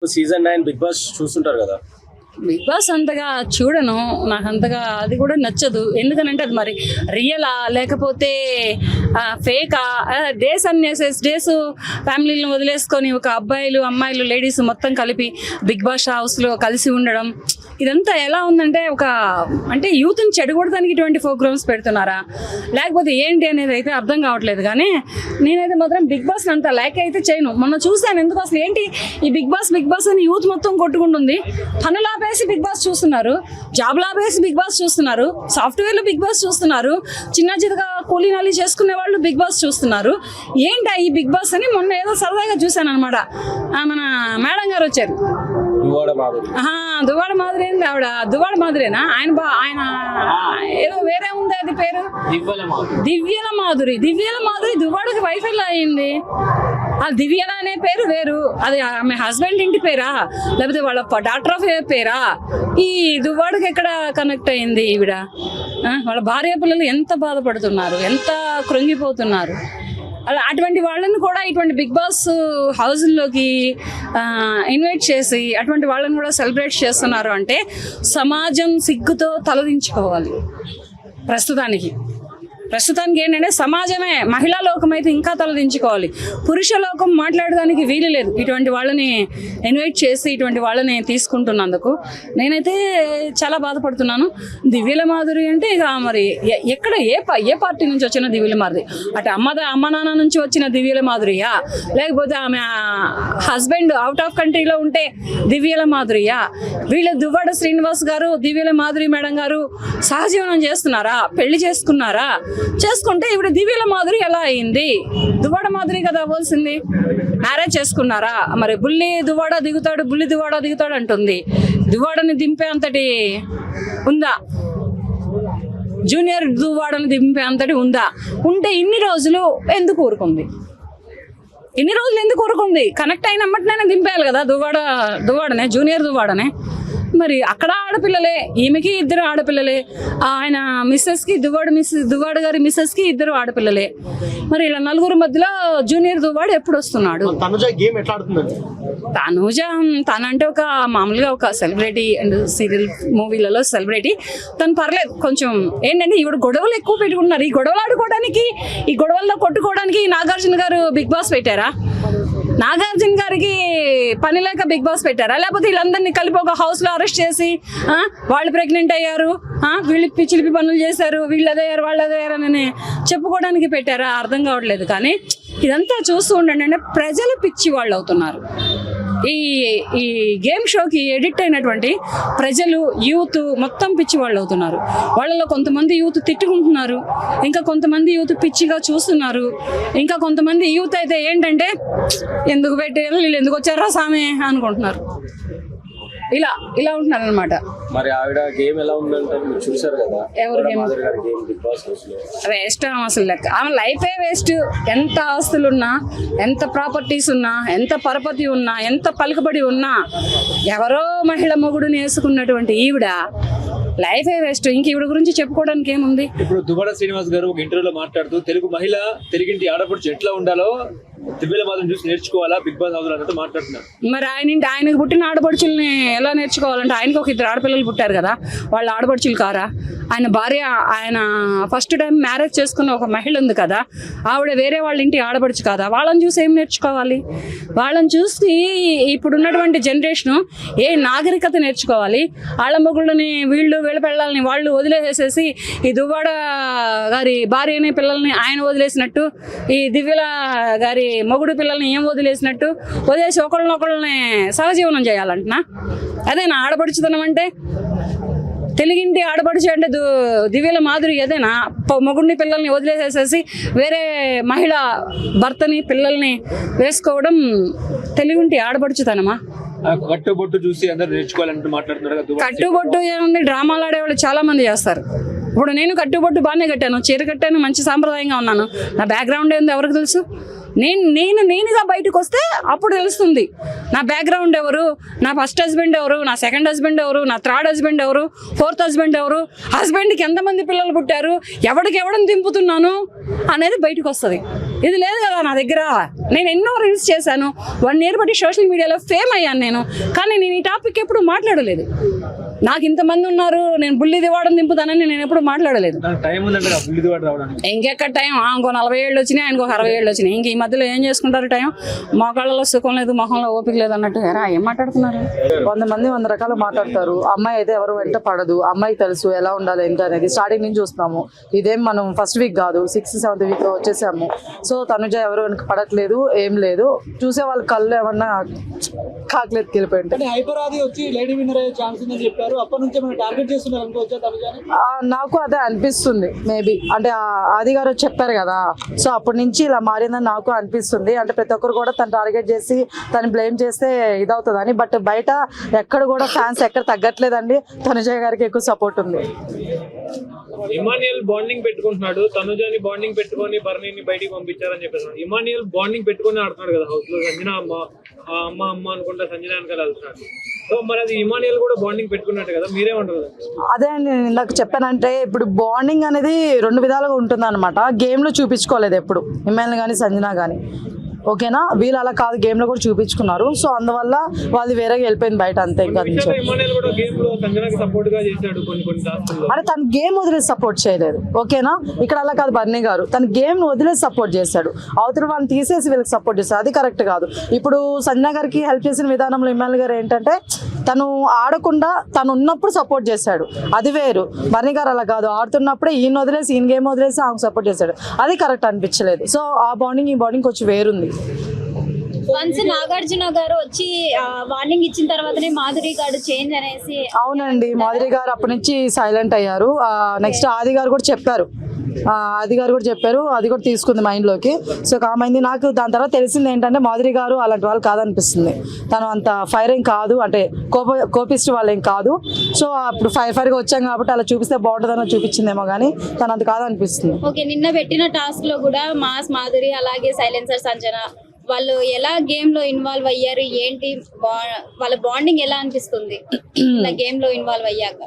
Season 9 big boss చూస్తుంటారు కదా. Big boss అంతగా చూడను, నాకు అంతగా అది కూడా నచ్చదు. ఎందుకనంటే అది మరి రియలా లేకపోతే ఫేకా, డేస్ డేస్ ఫ్యామిలీలను వదిలేసుకొని ఒక అబ్బాయిలు అమ్మాయిలు లేడీస్ మొత్తం కలిపి బిగ్ బాస్ హౌస్లో కలిసి ఉండడం, ఇదంతా ఎలా ఉందంటే అంటే యూత్ని చెడగొడడానికి ఇటువంటి ప్రోగ్రామ్స్ పెడుతున్నారా లేకపోతే ఏంటి అనేది అయితే అర్థం కావట్లేదు. కానీ నేనైతే మాత్రం బిగ్ బాస్ అంత లైక్ అయితే చేయను. మొన్న చూసాను, ఎందుకు అసలు ఏంటి ఈ బిగ్ బాస్ అని యూత్ మొత్తం కొట్టుకుంటుంది. పనులు ఆపేసి బిగ్ బాస్ చూస్తున్నారు, జాబ్లు ఆపేసి బిగ్ బాస్ చూస్తున్నారు, సాఫ్ట్వేర్లు బిగ్ బాస్ చూస్తున్నారు, చిన్న చిన్నగా కూలీనాలి చేసుకునే వాళ్ళు బిగ్ బాస్ చూస్తున్నారు. ఏంటి ఈ బిగ్ బాస్ అని మొన్న ఏదో సరదాగా చూశాను అనమాట. మన మేడం గారు వచ్చారు, దువ్వాడ మాదిరి ఏంది ఆవిడ, దువ్వాడ మాదిరేనా ఆయన ఏదో వేరే ఉంది, అది పేరు దివ్యల మాధురి. దువ్వాడకి వైఫ్ ఎలా అయింది? ఆ దివ్యల అనే పేరు వేరు, అది ఆమె హస్బెండ్ ఇంటి పేరా లేకపోతే వాళ్ళ డాక్టర్ ఆఫ్ పేరా? ఈ దువ్వాడకి ఎక్కడ కనెక్ట్ అయింది ఈవిడ? వాళ్ళ భార్య పిల్లలు ఎంత బాధపడుతున్నారు, ఎంత కృంగిపోతున్నారు. అలా అటువంటి వాళ్ళని కూడా ఇటువంటి బిగ్ బాస్ హౌస్లోకి ఇన్వైట్ చేసి అటువంటి వాళ్ళని కూడా సెలబ్రేట్ చేస్తున్నారు అంటే సమాజం సిగ్గుతో తలదించుకోవాలి. ప్రస్తుతానికి ఏంటంటే సమాజమే, మహిళా లోకం అయితే ఇంకా తలదించుకోవాలి. పురుష లోకం మాట్లాడడానికి వీలు లేదు. ఇటువంటి వాళ్ళని ఇన్వైట్ చేసి ఇటువంటి వాళ్ళని తీసుకుంటున్నందుకు నేనైతే చాలా బాధపడుతున్నాను. దివ్యల మాధురి అంటే ఇక మరి ఎక్కడ ఏ పార్టీ నుంచి వచ్చిన దివ్యల మాధురి? అటు అమ్మ నాన్న నుంచి వచ్చిన దివ్యల మాధురియా లేకపోతే ఆమె హస్బెండ్ అవుట్ ఆఫ్ కంట్రీలో ఉంటే దివ్యల మాధురియా? వీళ్ళు దువ్వాడ శ్రీనివాస్ గారు, దివ్యల మాధురి మేడం గారు సహజీవనం చేస్తున్నారా? పెళ్లి చేసుకున్నారా? చేసుకుంటే ఇప్పుడు దివ్యల మాధురి ఎలా అయింది? దువ్వాడ మాధురి కదా అవ్వాల్సింది. మ్యారేజ్ చేసుకున్నారా? మరి బుల్లి దువ్వాడ దిగుతాడు అంటుంది. దువ్వాడని దింపే అంతటి ఉందా? జూనియర్ దువ్వాడని దింపే అంతటి ఉందా? ఉంటే ఇన్ని రోజులు ఎందుకు ఊరుకుంది? కనెక్ట్ అయినమ్మటనే దింపేయాలి కదా దువ్వాడనే, జూనియర్ దువ్వాడనే. మరి అక్కడ ఆడపిల్లలే, ఈమెకి 2 ఆడపిల్లలే, ఆయన మిస్సెస్కి దువ్వాడ గారి మిస్సెస్కి 2 ఆడపిల్లలే. మరి ఇలా 4 మధ్యలో జూనియర్ దువ్వాడు ఎప్పుడు వస్తున్నాడు? తనంటే ఒక మామూలుగా ఒక సెలబ్రిటీ అండ్ సీరియల్ మూవీలలో సెలబ్రిటీ. తను పర్లేదు కొంచెం. ఏంటంటే ఇవిడ గొడవలు ఎక్కువ పెట్టుకుంటున్నారు. ఈ గొడవలు ఆడుకోవడానికి, ఈ గొడవల్లో కొట్టుకోవడానికి నాగార్జున గారు బిగ్ బాస్ పెట్టారా? నాగార్జున గారికి పని లేక బిగ్ బాస్ పెట్టారా? లేకపోతే వీళ్ళందరినీ కలిపి ఒక హౌస్లో అరెస్ట్ చేసి వాళ్ళు ప్రెగ్నెంట్ అయ్యారు, వీళ్ళు పిచ్చిలిపి పనులు చేశారు, వీళ్ళు అదయ్యారు వాళ్ళు అదయ్యారు అని చెప్పుకోవడానికి పెట్టారా? అర్థం కావట్లేదు. కానీ ఇదంతా చూస్తూ ఉండండి, అంటే ప్రజలు పిచ్చి వాళ్ళు అవుతున్నారు. ఈ గేమ్ షోకి ఎడిక్ట్ అయినటువంటి ప్రజలు, యూత్ మొత్తం పిచ్చి వాళ్ళు అవుతున్నారు. వాళ్ళలో కొంతమంది యూత్ తిట్టుకుంటున్నారు, ఇంకా కొంతమంది యూత్ పిచ్చిగా చూస్తున్నారు, ఇంకా కొంతమంది యూత్ అయితే ఏంటంటే ఎందుకు పెట్టి వీళ్ళు ఎందుకు వచ్చారా సామే అనుకుంటున్నారు. ఇలా ఉంటున్నారు అనమాట. మరి ఆవిడ గేమ్ ఎలా ఉందంటే మీరు చూసారు కదా? ఎవరు గేమ్? వేస్ట్ అసలు లెక్క. ఆమె లైఫే వేస్ట్. ఎంత ఆస్తులున్నా, ఎంత ప్రాపర్టీస్ ఉన్నా, ఎంత పరపతి ఉన్నా, ఎంత పలుకుబడి ఉన్నా, ఎవరో మహిళ మొగుడుని వేసుకున్నటువంటి ఈవిడ లైఫే వేస్ట్. ఇంక ఈవిడ గురించి చెప్పుకోవడానికి ఏముంది? ఇప్పుడు దువ్వాడ శ్రీనివాస్ గారు ఒక ఇంటర్వ్యూలో మాట్లాడుతూ తెలుగు మహిళ తెలుగింటి ఆడపడుచు ఎట్లా ఉండాలో దివ్యల మాధురి చూసి నేర్చుకోవాలా బిగ్ బాస్ హౌస్ అన్నట్టు మాట్లాడుతున్నారు. మరి ఆయనకు పుట్టిన ఆడపడుచుల్ని ఎలా నేర్చుకోవాలంటే ఆయనకు ఒక 2 ఆడపిల్లలు పుట్టారు కదా, వాళ్ళ ఆడపడుచులు కారా? ఆయన భార్య, ఆయన ఫస్ట్ టైం మ్యారేజ్ చేసుకున్న ఒక మహిళ ఉంది కదా, ఆవిడ వేరే వాళ్ళ ఇంటి ఆడపడుచు కదా? వాళ్ళని చూసి ఏం నేర్చుకోవాలి? వాళ్ళని చూసి ఇప్పుడున్నటువంటి జనరేషను ఏ నాగరికత నేర్చుకోవాలి? వాళ్ళ మొగుళ్ళని వీళ్ళ పిల్లల్ని వాళ్ళు వదిలేసేసి ఈ దువ్వాడ గారి భార్యని పిల్లల్ని ఆయన వదిలేసినట్టు, ఈ దివ్యల గారి మొగుడు పిల్లల్ని ఏం వదిలేసినట్టు వదిలేసి ఒకళ్ళని సహజీవనం చేయాలంటున్నా? అదే నా ఆడపడుచుతనం అంటే? తెలుగింటి ఆడపడుచు అంటే దివ్యల మాధురి అదేనా? మొగుడిని పిల్లల్ని వదిలేసేసేసి వేరే మహిళ భర్తని పిల్లల్ని వేసుకోవడం తెలుగింటి ఆడపడుచుతనమా? కట్టుబొట్టు చూసి అందరూ నేర్చుకోవాలంటూ మాట్లాడుతున్నారు. కట్టుబొట్టు ఏముంది? డ్రామాలు ఆడేవాళ్ళు చాలా మంది చేస్తారు. ఇప్పుడు నేను కట్టుబొట్టు బాగానే కట్టాను, చీర కట్టాను, మంచి సాంప్రదాయంగా ఉన్నాను. నా బ్యాక్గ్రౌండ్ ఏందో ఎవరికి తెలుసు? నేనుగా బయటకు వస్తే అప్పుడు తెలుస్తుంది నా బ్యాక్గ్రౌండ్ ఎవరు, నా ఫస్ట్ హస్బెండ్ ఎవరు, నా సెకండ్ హస్బెండ్ ఎవరు, నా థర్డ్ హస్బెండ్ ఎవరు, ఫోర్త్ హస్బెండ్ ఎవరు, హస్బెండ్కి ఎంతమంది పిల్లలు పుట్టారు, ఎవరిని దింపుతున్నాను అనేది బయటకు వస్తుంది. ఇది లేదు కదా నా దగ్గర. నేను ఎన్నో రీల్స్ చేశాను, 1 year బట్టి సోషల్ మీడియాలో ఫేమ్ అయ్యాను నేను, కానీ నేను ఈ టాపిక్ ఎప్పుడు మాట్లాడలేదు. నాకు ఇంతమంది ఉన్నారు, నేను బుల్లి దివాడం దింపుతానని నేను ఎప్పుడు మాట్లాడలేదు. టైం ఉందంటే బుల్లి దివాడు రావడానికి ఇంకెక్కడ టైం? ఇంకో 40 ఏళ్ళు వచ్చినాయి, ఆయనకు 60 ఏళ్ళు వచ్చినాయి. ఇంక ఈ మధ్యలో ఏం చేసుకుంటారు టైం? మోకాళ్ళలో సుఖం లేదు, మొహంలో ఓపిక లేదు అన్నట్టు ఏం మాట్లాడుతున్నారు? 100 మంది 100 రకాలు మాట్లాడతారు. అమ్మాయి అయితే ఎవరు వెంట పడదు, అమ్మాయికి తెలుసు ఎలా ఉండాలి ఏంటి అనేది. స్టార్టింగ్ నుంచి చూస్తున్నాము. ఇదేం మనం ఫస్ట్ వీక్ కాదు, 6th 7th వీక్ లో వచ్చేసాము. సో తనుజ ఎవరు వెనక పడట్లేదు, ఏం లేదు. చూసే వాళ్ళ కళ్ళు ఏమన్నా కాకలేదుకి వెళ్ళిపోయింటాయి. హైపర్ ఆది వచ్చి లేడీ విన్నర్ అయ్యే ఛాన్స్ ఉందని చెప్పారు. అప్పటి నుంచి మనం టార్గెట్ చేస్తున్నారు అనుకోవచ్చా తనుజని? నాకు అదే అనిపిస్తుంది మేబీ. అంటే ఆది గారు చెప్పారు కదా, సో అప్పటి నుంచి ఇలా మారిందని నాకు అనిపిస్తుంది. అంటే ప్రతి ఒక్కరు కూడా తను టార్గెట్ చేసి తను బ్లేమ్ చేస్తే ఇదవుతుందని. బట్ బయట ఎక్కడ కూడా ఫ్యాన్స్ ఎక్కడ తగ్గట్లేదండి. తనుజ గారికి ఎక్కువ సపోర్ట్ ఉంది. ఇమానియల్ బాండింగ్ పెట్టుకుంటున్నాడు, తనుజని బాండింగ్ పెట్టుకొని బర్నీని బయటికి పంపించారని చెప్పేసి. ఇమానియల్ బాండింగ్ పెట్టుకొని ఆడుతున్నాడు కదా హౌస్ లో. సంజన అమ్మ అనుకుంటా సంజన వెనకాల వెళ్తున్నాడు. సో మరి అది ఇమానియల్ కూడా బాండింగ్ పెట్టుకున్నట్టు కదా, మీరేమంటారు? అదే అండి నేను ఇందాక చెప్పానంటే, ఇప్పుడు బాండింగ్ అనేది 2 విధాలుగా ఉంటుంది అనమాట. గేమ్ లో చూపించుకోలేదు ఎప్పుడు ఇమానియల్ కానీ సంజన కానీ, ఓకేనా? వీళ్ళు అలా కాదు, గేమ్ లో కూడా చూపించుకున్నారు. సో అందువల్ల వాళ్ళు వేరేగా వెళ్ళిపోయింది బయట, అంతే. ఇంకా అంటే తను గేమ్ వదిలేసి సపోర్ట్ చేయలేదు, ఓకేనా? ఇక్కడ అలా కాదు, బర్నీ గారు తన గేమ్ వదిలేసి సపోర్ట్ చేశాడు. అవతల వాళ్ళని తీసేసి వీళ్ళకి సపోర్ట్ చేశాడు, అది కరెక్ట్ కాదు. ఇప్పుడు సంజన గారికి హెల్ప్ చేసిన విధానంలో ఇమానుయల్ గారు ఏంటంటే, తను ఆడకుండా తను ఉన్నప్పుడు సపోర్ట్ చేశాడు, అది వేరు. బర్నీ గారు అలా కాదు, ఆడుతున్నప్పుడే ఈయన వదిలేసి ఈయన గేమ్ వదిలేసి ఆమెకు సపోర్ట్ చేశాడు, అది కరెక్ట్ అనిపించలేదు. సో ఆ బాండింగ్ ఈ బాండింగ్ కొంచెం వేరుంది. వన్స్ నాగార్జున గారు వచ్చి వార్నింగ్ ఇచ్చిన తర్వాతనే మాధురి గారు చేంజ్ అనేసి. అవునండి, మాధురి గారు అప్పటి నుంచి సైలెంట్ అయ్యారు. నెక్స్ట్ ఆది గారు కూడా చెప్పారు, అది కూడా తీసుకుంది మైండ్లోకి. సో కామైంది. నాకు దాని తర్వాత తెలిసింది ఏంటంటే, మాధురి గారు అలాంటి వాళ్ళు కాదనిపిస్తుంది. తను అంత ఫైరింగ్ కాదు, అంటే కోపిస్ట్ వాళ్ళు ఏం కాదు. సో అప్పుడు ఫైర్గా వచ్చాం కాబట్టి అలా చూపిస్తే బాగుంటుందని చూపించిందేమో, కానీ తను అంత కాదనిపిస్తుంది. ఓకే, నిన్న పెట్టిన టాస్క్ లో కూడా మాధురి అలాగే సైలెన్సర్ సంజన వాళ్ళు ఎలా గేమ్ లో ఇన్వాల్వ్ అయ్యారు, ఏంటి వాళ్ళ బాండింగ్ ఎలా అనిపిస్తుంది గేమ్ లో ఇన్వాల్వ్ అయ్యాక?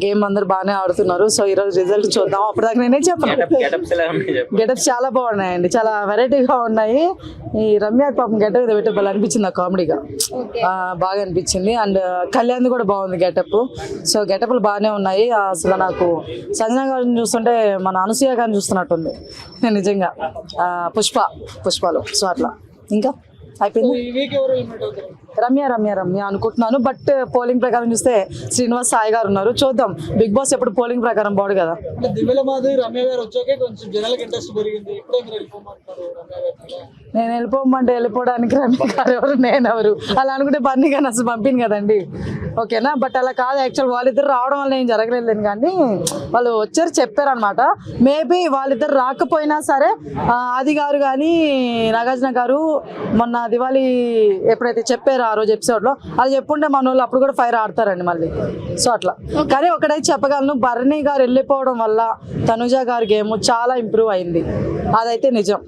గేమ్ అందరు బాగానే ఆడుతున్నారు. సో ఈరోజు రిజల్ట్ చూద్దాం. అప్పటిదాకా నేనే చెప్పాను, గెటప్స్ చాలా బాగున్నాయండి, చాలా వెరైటీగా ఉన్నాయి. ఈ రమ్య పాపం గెటప్ పెట్టబల్ అనిపించింది, కామెడీగా బాగా అనిపించింది. అండ్ కళ్యాణ్ కూడా బాగుంది గెటప్. సో గెటప్లు బాగానే ఉన్నాయి. అసలు నాకు సంజన గారిని చూస్తుంటే మన అనసూయ గారిని చూస్తున్నట్టుంది నిజంగా, పుష్పలో. సో అట్లా ఇంకా అయిపోయింది. రమ్య అనుకుంటున్నాను. బట్ పోలింగ్ ప్రకారం చూస్తే శ్రీనివాస్ సాయి గారు ఉన్నారు. చూద్దాం, బిగ్ బాస్ ఎప్పుడు పోలింగ్ ప్రకారం బాడు కదా. దివ్యల మాధురి రమ్య గారు వచ్చాకే కొంచెం జనాలకు ఇంట్రెస్ట్ పెరిగింది. నేను వెళ్ళిపోమంటే వెళ్ళిపోవడానికి రమ్య గారు ఎవరు, నేనెవరు? అలా అనుకుంటే బన్నీ కానీ అసలు పంపిను కదండి, ఓకేనా? బట్ అలా కాదు. యాక్చువల్ వాళ్ళిద్దరు రావడం వల్ల ఏం జరగలేదు, కానీ వాళ్ళు వచ్చారు, చెప్పారు అనమాట. మేబీ వాళ్ళిద్దరు రాకపోయినా సరే ఆది గారు కానీ నాగార్జున గారు మొన్న దివాళీ ఎప్పుడైతే చెప్పారో ఆ రోజు ఎపిసోడ్ లో, అది చెప్పుంటే మన వాళ్ళు అప్పుడు కూడా ఫైర్ ఆడతారండి మళ్ళీ. సో అట్లా. కానీ ఒకటైతే చెప్పగలను, బర్నీ గారు వెళ్ళిపోవడం వల్ల తనుజ గారి గేమ్ చాలా ఇంప్రూవ్ అయింది, అదైతే నిజం.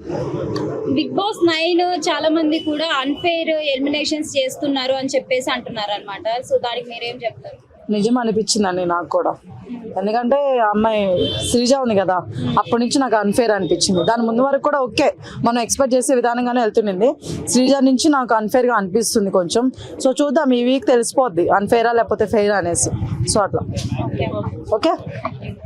బిగ్ బాస్ 9 చాలా మంది కూడా అన్ఫెయిర్ ఎలిమినేషన్స్ చేస్తున్నారు అని చెప్పేసి అంటున్నారు అనమాట. సో దానికి మీరేం చెప్తారు? నిజం అనిపించిందండి నాకు కూడా. ఎందుకంటే అమ్మాయి శ్రీజ ఉంది కదా, అప్పటి నుంచి నాకు అన్ఫేర్ అనిపించింది. దాని ముందు వరకు కూడా ఓకే, మనం ఎక్స్పెక్ట్ చేసే విధానంగానే వెళ్తుండింది. శ్రీజ నుంచి నాకు అన్ఫేర్గా అనిపిస్తుంది కొంచెం. సో చూద్దాం, ఈ వీక్ తెలిసిపోద్ది అన్ఫేరా లేకపోతే ఫెయిర్ అనేసి. సో అట్లా. ఓకే.